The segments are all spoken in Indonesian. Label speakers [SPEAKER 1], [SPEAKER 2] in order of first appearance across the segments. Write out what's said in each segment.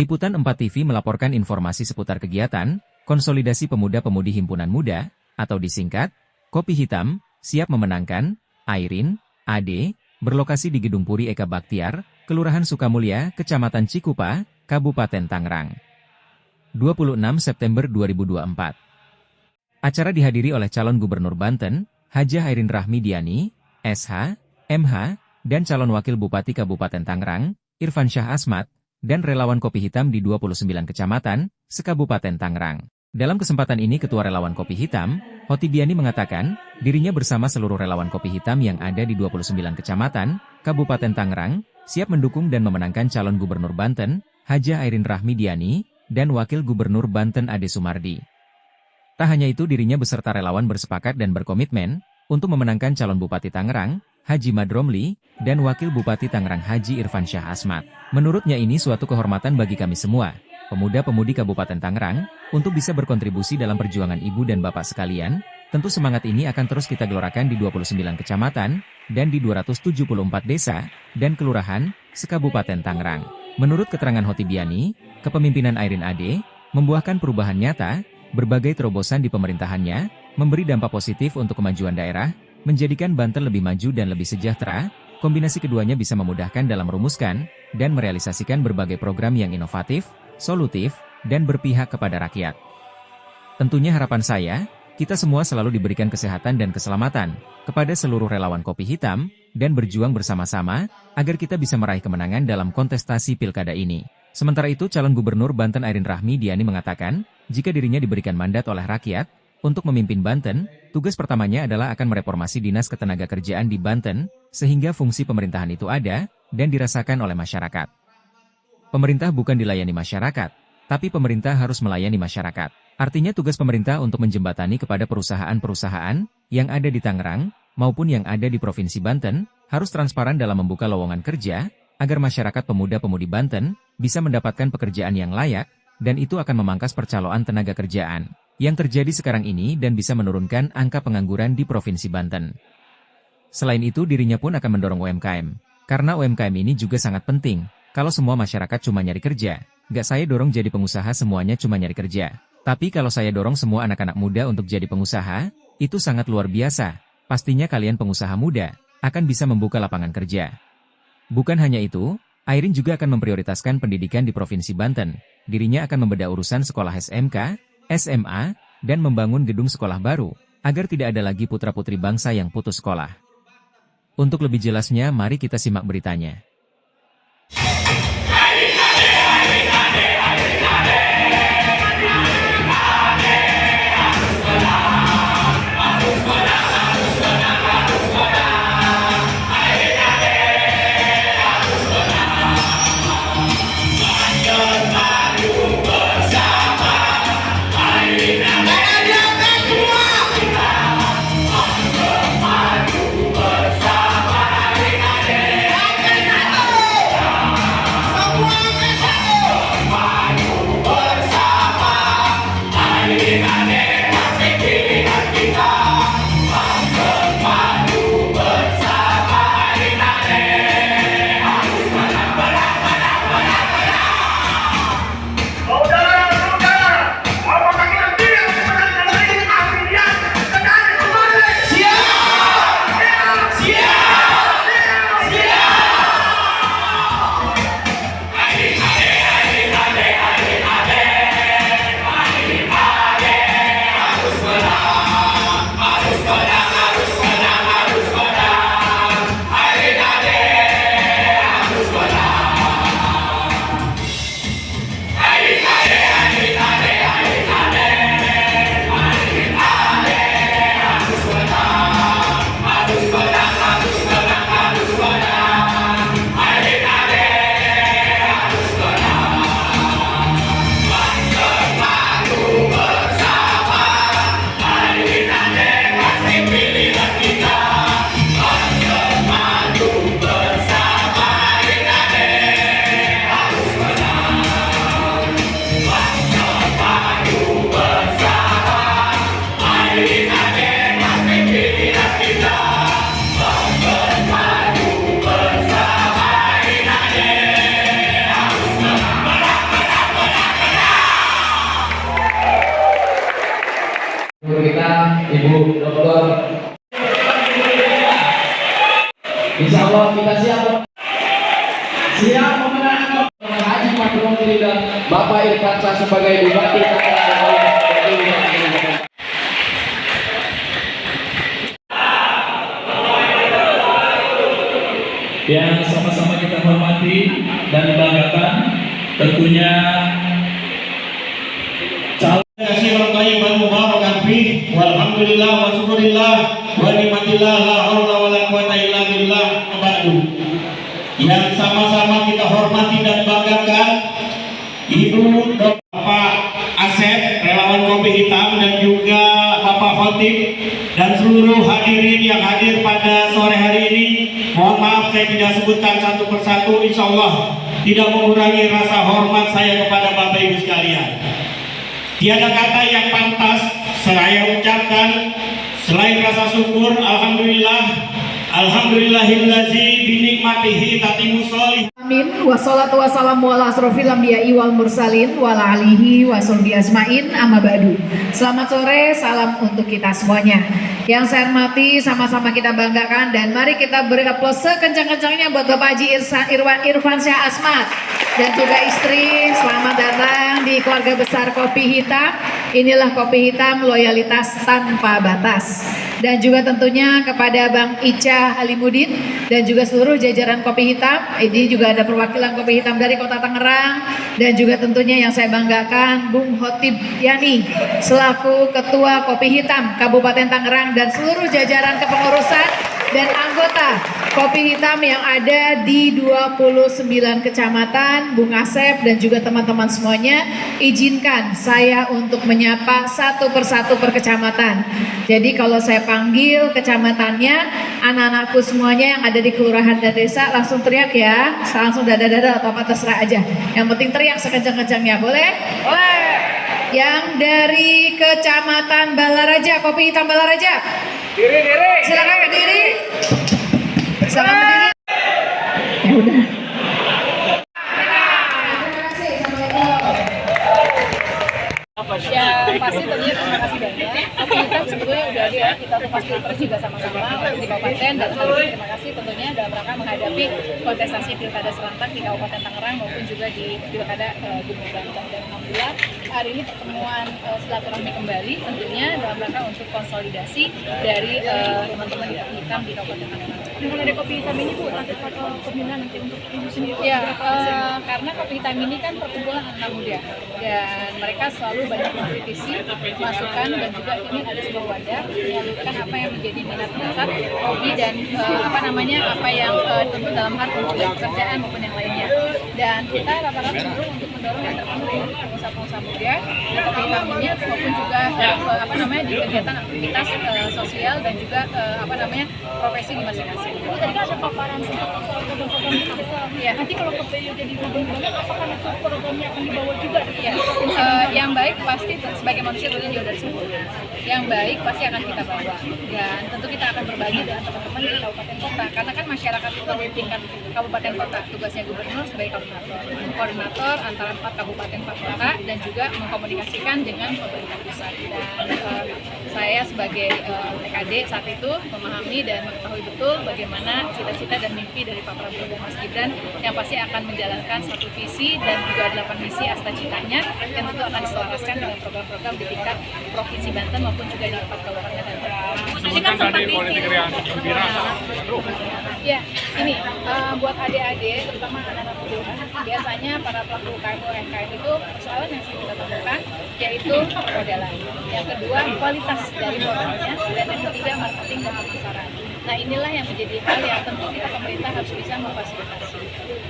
[SPEAKER 1] Liputan 4 TV melaporkan informasi seputar kegiatan Konsolidasi Pemuda-Pemudi Himpunan Muda, atau disingkat, Kopi Hitam, siap memenangkan, Airin, AD, berlokasi di Gedung Puri Eka Baktiar, Kelurahan Sukamulya, Kecamatan Cikupa, Kabupaten Tangerang. 26 September 2024. Acara dihadiri oleh calon Gubernur Banten, Hajah Airin Rahmidiani, SH, MH, dan calon Wakil Bupati Kabupaten Tangerang, Irfan Syah Asmat, dan relawan Kopi Hitam di 29 kecamatan, sekabupaten Tangerang. Dalam kesempatan ini Ketua Relawan Kopi Hitam, Hotibiani mengatakan, dirinya bersama seluruh relawan Kopi Hitam yang ada di 29 kecamatan, Kabupaten Tangerang, siap mendukung dan memenangkan calon Gubernur Banten, Hajah Airin Rahmidiani, dan Wakil Gubernur Banten Ade Sumardi. Tak hanya itu dirinya beserta relawan bersepakat dan berkomitmen, untuk memenangkan calon Bupati Tangerang, Haji Madromli, dan Wakil Bupati Tangerang Haji Irfan Syah Asmat. Menurutnya ini suatu kehormatan bagi kami semua, pemuda-pemudi Kabupaten Tangerang, untuk bisa berkontribusi dalam perjuangan ibu dan bapak sekalian. Tentu semangat ini akan terus kita gelorakan di 29 kecamatan, dan di 274 desa, dan kelurahan, sekabupaten Tangerang. Menurut keterangan Hotibiani, kepemimpinan Airin AD, membuahkan perubahan nyata, berbagai terobosan di pemerintahannya, memberi dampak positif untuk kemajuan daerah, menjadikan Banten lebih maju dan lebih sejahtera. Kombinasi keduanya bisa memudahkan dalam merumuskan dan merealisasikan berbagai program yang inovatif, solutif, dan berpihak kepada rakyat. Tentunya harapan saya, kita semua selalu diberikan kesehatan dan keselamatan, kepada seluruh relawan Kopi Hitam, dan berjuang bersama-sama, agar kita bisa meraih kemenangan dalam kontestasi pilkada ini. Sementara itu calon Gubernur Banten Airin Rahmidiani mengatakan, jika dirinya diberikan mandat oleh rakyat, untuk memimpin Banten, tugas pertamanya adalah akan mereformasi Dinas Ketenagakerjaan di Banten, sehingga fungsi pemerintahan itu ada, dan dirasakan oleh masyarakat. Pemerintah bukan dilayani masyarakat, tapi pemerintah harus melayani masyarakat. Artinya tugas pemerintah untuk menjembatani kepada perusahaan-perusahaan, yang ada di Tangerang, maupun yang ada di Provinsi Banten, harus transparan dalam membuka lowongan kerja, agar masyarakat pemuda-pemudi Banten, bisa mendapatkan pekerjaan yang layak, dan itu akan memangkas percaloan tenaga kerjaan yang terjadi sekarang ini dan bisa menurunkan angka pengangguran di Provinsi Banten. Selain itu dirinya pun akan mendorong UMKM, karena UMKM ini juga sangat penting. Kalau semua masyarakat cuma nyari kerja, nggak saya dorong jadi pengusaha semuanya cuma nyari kerja. Tapi kalau saya dorong semua anak-anak muda untuk jadi pengusaha, itu sangat luar biasa. Pastinya kalian pengusaha muda, akan bisa membuka lapangan kerja. Bukan hanya itu, Airin juga akan memprioritaskan pendidikan di Provinsi Banten. Dirinya akan membedah urusan sekolah SMK, SMA, dan membangun gedung sekolah baru, agar tidak ada lagi putra-putri bangsa yang putus sekolah. Untuk lebih jelasnya mari kita simak beritanya.
[SPEAKER 2] Insya Allah kita siap memenangkan Haji Mabrur dan Bapak Irfansyah sebagai Bupati.
[SPEAKER 3] Yang sama-sama kita hormati dan banggakan tentunya
[SPEAKER 4] Kasihan thayyiban mubarakan fi walhamdulillah wa syukurillah wa nikmatillah la haula wala quwata illa billah ba'du. Yang sama-sama kita hormati dan banggakan Ibu Bapak Asep relawan Kopi Hitam dan juga Bapak Khotib dan seluruh hadirin yang hadir pada sore hari ini. Mohon maaf saya tidak sebutkan satu persatu, insya Allah tidak mengurangi rasa hormat saya kepada Bapak Ibu sekalian. Tiada kata yang pantas saya ucapkan selain rasa syukur. Alhamdulillahillazi binikmatihi tatimmus sholih.
[SPEAKER 5] Amin. Wassalatu wassalamu ala asrofil anbiya'i wal mursalin wa ala alihi wa sahbihi ajmain, amma ba'du. Selamat sore, salam untuk kita semuanya. Yang saya hormati, sama-sama kita banggakan, dan mari kita beri aplaus sekencang-kencangnya buat Bapak Haji Irfansyah Asmat dan juga istri. Selamat datang di keluarga besar Kopi Hitam. Inilah Kopi Hitam, loyalitas tanpa batas. Dan juga tentunya kepada Bang Ica Halimudin dan juga seluruh jajaran Kopi Hitam. Ini juga ada perwakilan Kopi Hitam dari Kota Tangerang, dan juga tentunya yang saya banggakan Bung Khotib Yani selaku Ketua Kopi Hitam Kabupaten Tangerang dan seluruh jajaran kepengurusan dan anggota Kopi Hitam yang ada di 29 kecamatan. Bung Asep dan juga teman-teman semuanya, izinkan saya untuk menyapa satu persatu per kecamatan. Jadi kalau saya panggil kecamatannya, anak-anakku semuanya yang ada di kelurahan dan desa langsung teriak ya, langsung dada-dada atau apa terserah aja. Yang penting teriak sekencang-kencangnya, boleh? Boleh. Yang dari kecamatan Balaraja, Kopi Hitam Balaraja. Diri. Silakan berdiri. Silakan berdiri. Ya udah.
[SPEAKER 6] Ya pasti tentunya terima kasih banyak. Kopi Hitam sebetulnya udah ada ya, kita tuh pasti terus juga sama-sama di kabupaten, dan terima kasih tentunya dalam rangka menghadapi kontestasi pilkada serentak di Kabupaten Tangerang maupun juga di pilkada Gubernur Banten. Dan alhamdulillah hari ini pertemuan silaturahmi kembali tentunya dalam rangka untuk konsolidasi dari teman-teman di Kopi Hitam di Kabupaten Tangerang.
[SPEAKER 7] Dengan ada Kopi Hitam ini Bu, nanti pemilihan nanti untuk ibu sendiri.
[SPEAKER 6] Ya, karena Kopi Hitam ini kan perkumpulan anak muda dan mereka selalu banyak mengkritisi, masukan, dan juga ini ada sebuah wadah menyalurkan apa yang menjadi minat bakat hobi dan apa yang tentu dalam hal pekerjaan maupun yang lainnya. Dan kita rata-rata cenderung untuk mendorong entrepreneur, pengusaha-pengusaha muda dan Kopi Hitam ini maupun juga di kegiatan aktivitas sosial dan juga profesi di masing-masing.
[SPEAKER 7] Tadi kan ada paparan soal program-program
[SPEAKER 6] ya.
[SPEAKER 7] Nanti kalau KPU jadi gubernur, apakah itu programnya akan dibawa juga?
[SPEAKER 6] Ya, yang baik pasti sebagai manusia tentunya jauh dari sempurna. Yang baik pasti akan kita bawa, dan tentu kita akan berbagi dengan teman-teman di kabupaten kota, karena kan masyarakat itu di tingkat kabupaten kota tugasnya gubernur sebagai koordinator antara 4 kabupaten 4 kota dan juga mengkomunikasikan dengan pemerintah pusat. Dan saya sebagai TKD saat itu memahami dan mengetahui betul bagaimana cita-cita dan mimpi dari Pak Prabowo dan Mas Gibran yang pasti akan menjalankan satu visi dan juga 8 misi asta-citanya yang tentu akan diselaraskan dengan program-program di tingkat Provinsi Banten maupun juga di 4 kabupaten dan kota.
[SPEAKER 7] Ini kan sempat politik
[SPEAKER 6] Ya, ini buat adik-adik, terutama anak-anak muda, biasanya para pelaku UMKM itu persoalan yang sering kita temukan yaitu permodalan. Yang kedua, kualitas dari produknya, dan yang ketiga, marketing dan pemasaran. Nah, inilah yang menjadi hal yang tentu kita pemerintah harus bisa memfasilitasi.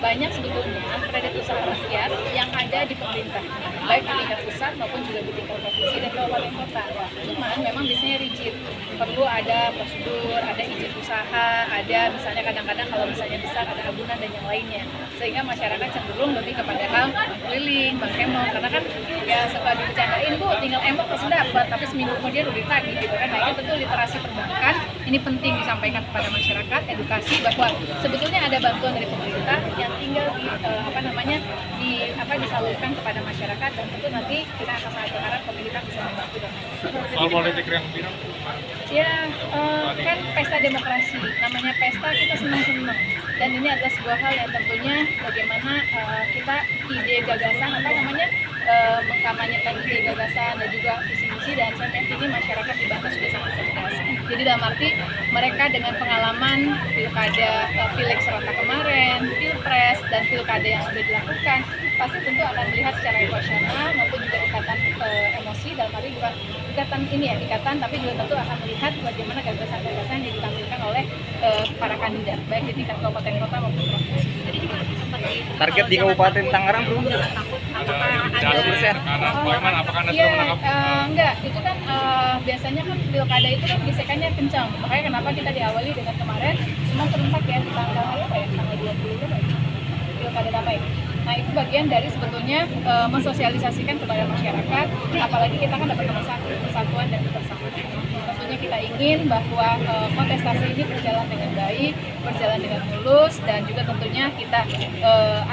[SPEAKER 6] Banyak sebetulnya kredit usaha rakyat yang ada di pemerintah, baik di tingkat pusat maupun juga di tingkat provinsi dan kabupaten kota. Cuman memang biasanya rigid, perlu ada prosedur, ada izin usaha, ada misalnya kadang-kadang kalau misalnya besar ada agunan dan yang lainnya, sehingga masyarakat cenderung lebih kepada hal keliling, bank emok, karena kan ya suka dibicarain Bu, tinggal emok pasti dapat, tapi seminggu kemudian udah ditagih gitu kan. Nah, itu tentu literasi perbankan ini penting disampaikan kepada masyarakat, edukasi bahwa sebetulnya ada bantuan dari pemerintah yang tinggal disalurkan kepada masyarakat, dan tentu nanti kita akan sangat berharap pemerintah bisa membantu dan
[SPEAKER 8] soal politik yang bilang
[SPEAKER 6] ya kan pesta demokrasi, namanya pesta kita senang-senang, dan ini adalah sebuah hal yang tentunya bagaimana kita ide gagasan mengkampanyekan ide gagasan dan juga visi misi, dan saya meyakini masyarakat di Banten sudah sangat cerdas. Jadi dalam arti mereka dengan pengalaman pilkada, pileg serentak kemarin, pilpres dan pilkada yang sudah dilakukan, pasti tentu akan melihat secara emosional maupun juga ikatan emosi, dalam arti bukan ikatan tapi juga tentu akan melihat bagaimana gagasan-gagasan yang ditampilkan oleh para kandidat baik di tingkat kabupaten kota maupun provinsi. Jadi juga seperti
[SPEAKER 9] target di Kabupaten Tangerang belum
[SPEAKER 8] apakah Anda sudah menangkap?
[SPEAKER 6] Enggak, itu kan biasanya kan pilkada itu kan gesekannya kencang, makanya kenapa kita diawali dengan kemarin semua serentak ya di tanggal 20 pilkada damai. Nah itu bagian dari sebetulnya mensosialisasikan kepada masyarakat, apalagi kita kan dapat nomor 1, persatuan dan kebersamaan. Tentunya kita ingin bahwa kontestasi ini berjalan dengan baik, berjalan dengan mulus, dan juga tentunya kita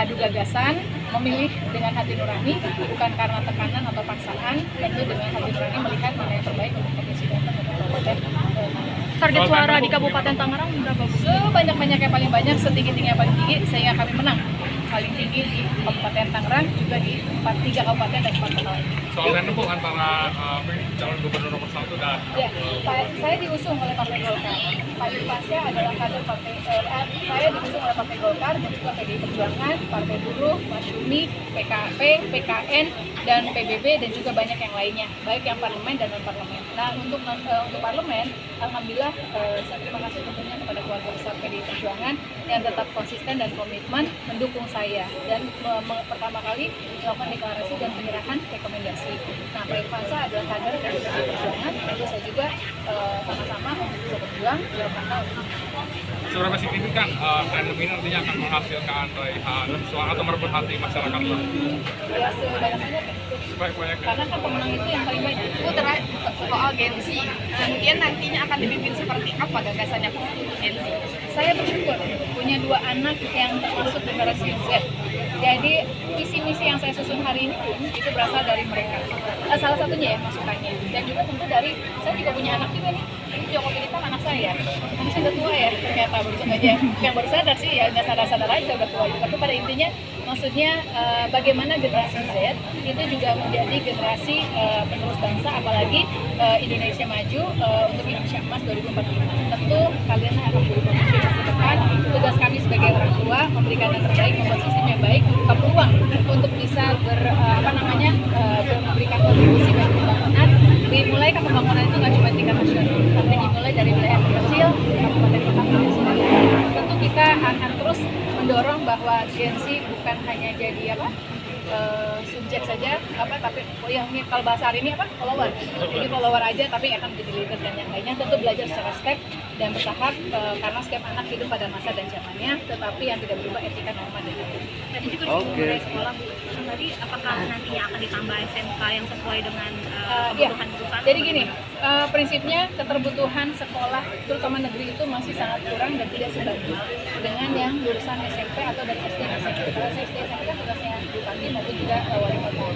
[SPEAKER 6] adu gagasan, memilih dengan hati nurani, bukan karena tekanan atau paksaan, tentu dengan hati nurani melihat mana yang terbaik untuk Provinsi Banten dan Kabupaten Tangerang.
[SPEAKER 7] Target suara di Kabupaten Tangerang berapa?
[SPEAKER 6] Sebanyak-banyak yang paling banyak, setinggi-tinggi yang paling tinggi, sehingga kami menang paling tinggi di Kabupaten Tangerang, juga di 3 kabupaten dan 4 kota lain.
[SPEAKER 8] Soal Bu antara calon gubernur nomor 1 dan
[SPEAKER 6] saya diusung oleh Partai Golkar. Pak Irfasya adalah kader partai, saya diusung oleh Partai Golkar dan juga PDI Perjuangan, Partai Buruh, Masyumi, PKP, PKN, dan PBB, dan juga banyak yang lainnya, baik yang parlemen dan non parlemen. Nah untuk parlemen, alhamdulillah saya terima kasih tentunya kepada keluarga besar PDI Perjuangan yang tetap konsisten dan komitmen mendukung saya, dan pertama kali melakukan deklarasi dan penyerahan rekomendasi. Nah Pak Irfasya adalah kader dari PDI Perjuangan, tentu saya juga sama-sama untuk bisa berjuang dalam rangka
[SPEAKER 8] seberapa signifikan random ini nantinya akan menghasilkan raihan suara atau merebut hati masyarakat?
[SPEAKER 6] ya sebanyak-banyaknya. Karena kan pemenang itu yang paling banyak.
[SPEAKER 7] Terakhir soal Gen Z, kemudian nantinya akan dipimpin seperti apa gagasannya Gen Z?
[SPEAKER 6] Saya bersyukur punya 2 anak yang termasuk generasi Z. Jadi visi misi yang saya susun hari ini pun itu berasal dari mereka. Salah satunya ya masukannya. Dan juga tentu dari, saya juga punya anak juga nih. Ini Joko Pinitang anak saya. Mungkin saya udah tua ya ternyata, yang baru sadar sih ya, nggak sadar-sadar aja udah tua. Tapi pada intinya maksudnya bagaimana generasi Z itu juga menjadi generasi penerus bangsa, apalagi Indonesia maju untuk Indonesia Emas 2045. Tentu kalian akan menjadi pemimpin masa depan. Tugas kami sebagai orang tua memberikan yang terbaik, membuat sistem yang baik, membuka peluang untuk bisa memberikan kontribusi bagi pembangunan. Dimulai kan pembangunan itu nggak cuma tingkat nasional, tapi dimulai dari wilayah terkecil, kabupaten kota, provinsi. Tentu kita akan terus mendorong bahwa Gen Z bukan hanya jadi subjek saja, tapi ini kalau bahasa hari ini follower. Jadi follower aja, tapi akan menjadi leader dan yang lainnya. Tentu belajar secara step dan bertahap, karena setiap anak hidup pada masa dan zamannya, tetapi yang tidak berubah etika, norma dan etika.
[SPEAKER 7] Tadi juga disinggung dari sekolah, Bu. Tadi apakah nantinya akan ditambah SMK yang sesuai dengan kebutuhan perusahaan?
[SPEAKER 6] Jadi gini, prinsipnya keterbutuhan sekolah, terutama negeri itu masih sangat kurang dan tidak sebanding dengan yang lulusan SMP atau dari SD SMP. Kalau SD SMP kan tugasnya Bupati maupun juga wali kota.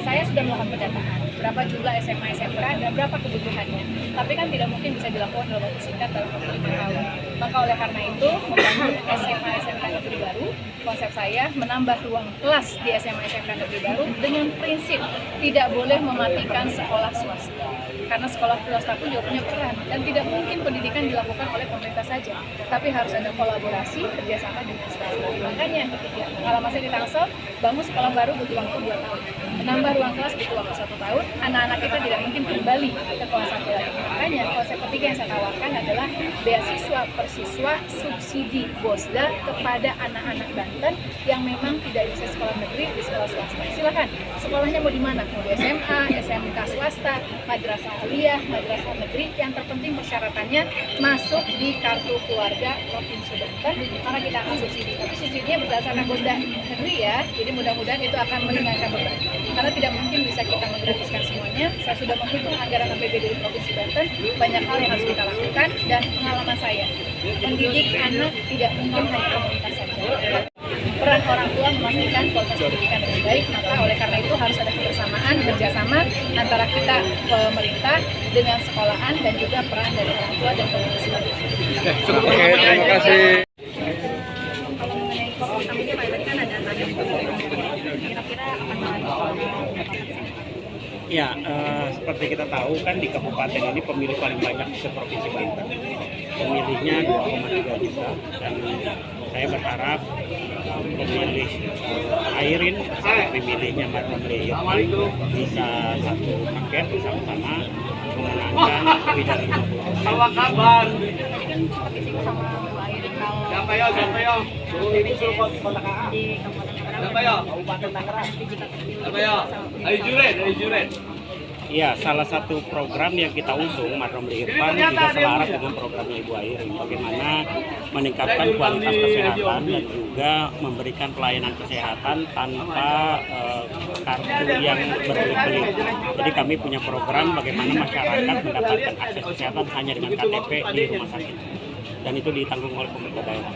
[SPEAKER 6] Saya sudah melakukan pendataan berapa jumlah SMA SMK dan berapa kebutuhannya. Tapi kan tidak mungkin bisa dilakukan dalam waktu singkat dalam waktu 5 tahun. Maka oleh karena itu membangun SMA SMK negeri baru, konsep saya menambah ruang kelas di SMA SMK negeri baru dengan prinsip tidak boleh mematikan sekolah swasta. Karena sekolah swasta pun juga punya peran dan tidak mungkin pendidikan dilakukan oleh pemerintah saja, tapi harus ada kolaborasi kerjasama dengan swasta. Makanya ketika pengalaman saya di Tangsel, bangun sekolah baru butuh waktu 2 tahun, menambah ruang kelas butuh waktu 1 tahun. Anak-anak kita tidak mungkin kembali ke kelas 1 lagi. Makanya konsep ketiga yang saya tawarkan adalah beasiswa siswa subsidi BOSDA kepada anak-anak Banten yang memang tidak bisa sekolah negeri di sekolah swasta. Silakan, sekolahnya mau di mana? Mau di SMA, SMK swasta, madrasah aliyah, madrasah negeri. Yang terpenting persyaratannya masuk di kartu keluarga Provinsi Banten, maka kita akan subsidi. Tapi subsidinya berdasarkan BOSDA negeri ya, jadi mudah-mudahan itu akan meringankan beban. Karena tidak mungkin bisa kita menggratiskan semuanya. Saya sudah menghitung anggaran APBD Provinsi Banten, banyak hal yang harus kita lakukan, dan pengalaman saya, mendidik anak tidak mungkin hanya komunitas saja. Peran orang tua memastikan kualitas pendidikan dengan baik, maka oleh karena itu harus ada kebersamaan, kerjasama antara kita pemerintah dengan sekolahan dan juga peran dari orang tua dan komunitas sebagai.
[SPEAKER 9] Oke, terima kasih.
[SPEAKER 7] Kalau mengenai program ini Pak tadi kan ada tanya kira-kira akan
[SPEAKER 4] Ya, seperti kita tahu kan di kabupaten ini pemilih paling banyak di Provinsi Banten. Pemilihnya 2,3 juta, dan saya berharap pemilih Airin pemilihnya Martomli bisa satu paket bersama-sama memenangkan lebih dari 50%.
[SPEAKER 7] Apa kabar? Seperti sih sama Bu Airin kalau
[SPEAKER 2] Siapa yo?
[SPEAKER 7] di Kabupaten Tangerang.
[SPEAKER 2] Siapa yo? Ayo Juren.
[SPEAKER 4] Iya, salah satu program yang kita usung Martomli Irfan juga selaras dengan programnya Ibu Airin. Bagaimana meningkatkan kualitas kesehatan dan juga memberikan pelayanan kesehatan tanpa kartu yang berbelit-belit. Jadi kami punya program bagaimana masyarakat mendapatkan akses kesehatan hanya dengan KTP di rumah sakit. Dan itu ditanggung oleh pemerintah daerah.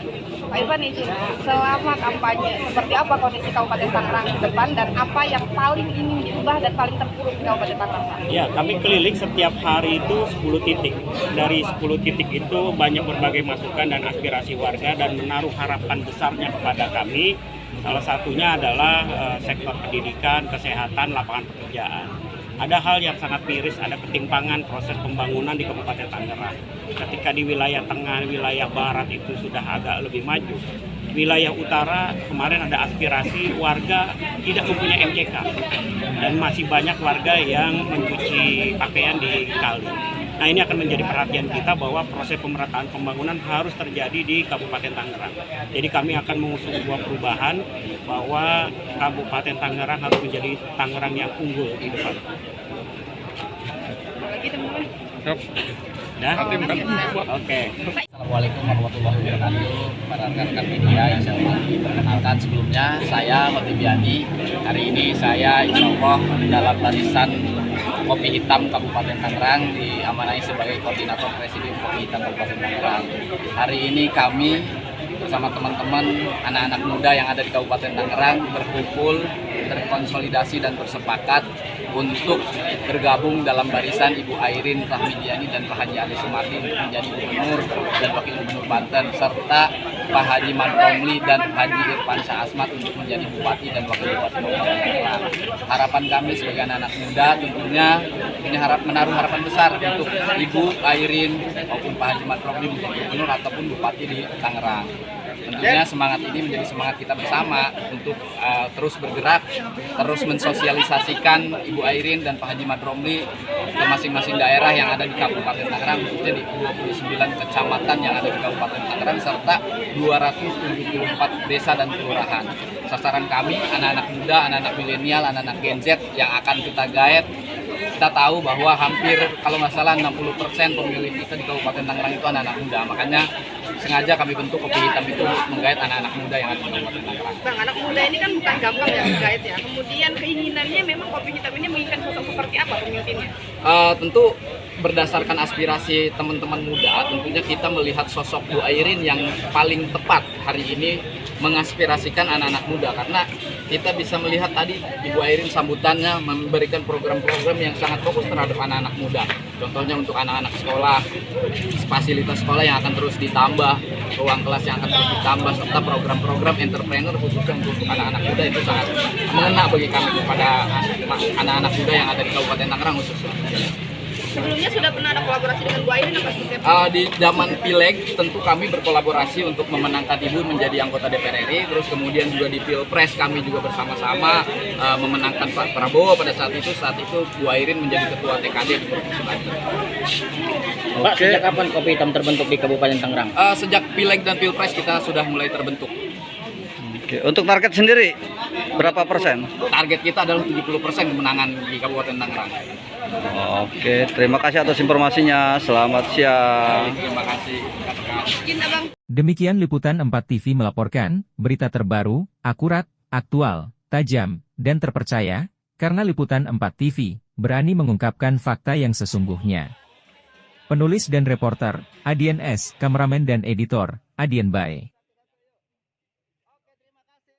[SPEAKER 7] Pak Irfan izin, selama kampanye seperti apa kondisi Kabupaten Tangerang ke depan dan apa yang paling ingin diubah dan paling terpuruk di Kabupaten Tangerang?
[SPEAKER 4] Ya, kami keliling setiap hari itu 10 titik. Dari 10 titik itu banyak berbagai masukan dan aspirasi warga dan menaruh harapan besarnya kepada kami. Salah satunya adalah sektor pendidikan, kesehatan, lapangan pekerjaan. Ada hal yang sangat miris, ada ketimpangan proses pembangunan di Kabupaten Tangerang. Ketika di wilayah tengah, wilayah barat itu sudah agak lebih maju. Wilayah utara kemarin ada aspirasi warga tidak mempunyai MCK. Dan masih banyak warga yang mencuci pakaian di kali. Nah, ini akan menjadi perhatian kita bahwa proses pemerataan pembangunan harus terjadi di Kabupaten Tangerang. Jadi kami akan mengusung sebuah perubahan bahwa Kabupaten Tangerang harus menjadi Tangerang yang unggul di depan. Dah? Oke.
[SPEAKER 10] Assalamualaikum warahmatullahi wabarakatuh. Para rekan-rekan media yang saya hormati, perkenalkan sebelumnya saya Hotibiani. Hari ini saya insya Allah dalam barisan Kopi Hitam Kabupaten Tangerang diamanai sebagai koordinator Presidium Kopi Hitam Kabupaten Tangerang. Hari ini kami bersama teman-teman anak-anak muda yang ada di Kabupaten Tangerang berkumpul, berkonsolidasi dan bersepakat untuk bergabung dalam barisan Ibu Airin Rahmidiani dan Pak Haji Ali Sumardi untuk menjadi Gubernur dan Wakil Gubernur Banten, serta Pak Haji Martomli dan Haji Irfan Asmat untuk menjadi Bupati dan Wakil Bupati Kabupaten Tangerang. Harapan kami sebagai anak-anak muda tentunya ini menaruh harapan besar untuk Ibu Airin maupun Pak Haji Martomli menjadi Gubernur ataupun Bupati di Tangerang. Tentunya semangat ini menjadi semangat kita bersama untuk terus bergerak, terus mensosialisasikan Ibu Airin dan Pak Haji Martomli ke masing-masing daerah yang ada di Kabupaten Tangerang, khususnya di 29 kecamatan yang ada di Kabupaten Tangerang serta 274 desa dan kelurahan. Sasaran kami anak-anak muda, anak-anak milenial, anak-anak Gen Z yang akan kita gaet. Kita tahu bahwa hampir kalau nggak salah 60% pemilih kita di Kabupaten Tangerang itu anak-anak muda. Makanya sengaja kami bentuk Kopi Hitam itu untuk menggait anak-anak muda yang ada di Kabupaten Tangerang.
[SPEAKER 7] Bang, anak muda ini kan bukan gampang ya menggait ya. Kemudian keinginannya memang Kopi Hitam ini menginginkan sosok seperti apa pemimpinnya?
[SPEAKER 10] Tentu berdasarkan aspirasi teman-teman muda, tentunya kita melihat sosok Bu Airin yang paling tepat hari ini mengaspirasikan anak-anak muda, karena kita bisa melihat tadi Ibu Airin sambutannya memberikan program-program yang sangat fokus terhadap anak-anak muda. Contohnya untuk anak-anak sekolah, fasilitas sekolah yang akan terus ditambah, ruang kelas yang akan terus ditambah, serta program-program entrepreneur khususnya untuk anak-anak muda itu sangat mengena bagi kami kepada anak-anak muda yang ada di Kabupaten Tangerang khususnya.
[SPEAKER 7] Sebelumnya sudah pernah ada kolaborasi dengan Bu Airin apa seperti apa?
[SPEAKER 10] Di zaman Pileg tentu kami berkolaborasi untuk memenangkan Ibu menjadi anggota DPR RI. Terus kemudian juga di Pilpres kami juga bersama-sama memenangkan Pak Prabowo pada saat itu Bu Airin menjadi ketua TKD di Provinsi Banten.
[SPEAKER 11] Pak, sejak kapan Kopi Hitam terbentuk di Kabupaten Tangerang?
[SPEAKER 10] Sejak Pileg dan Pilpres kita sudah mulai terbentuk.
[SPEAKER 9] Oke, untuk target sendiri berapa persen?
[SPEAKER 10] Target kita adalah 70% kemenangan di Kabupaten Tangerang.
[SPEAKER 9] Oke, terima kasih atas informasinya. Selamat siang.
[SPEAKER 10] Terima kasih.
[SPEAKER 1] Demikian Liputan 4 TV melaporkan, berita terbaru, akurat, aktual, tajam, dan terpercaya, karena Liputan 4 TV berani mengungkapkan fakta yang sesungguhnya. Penulis dan reporter, Adian S., kameramen dan editor, Adian Bae.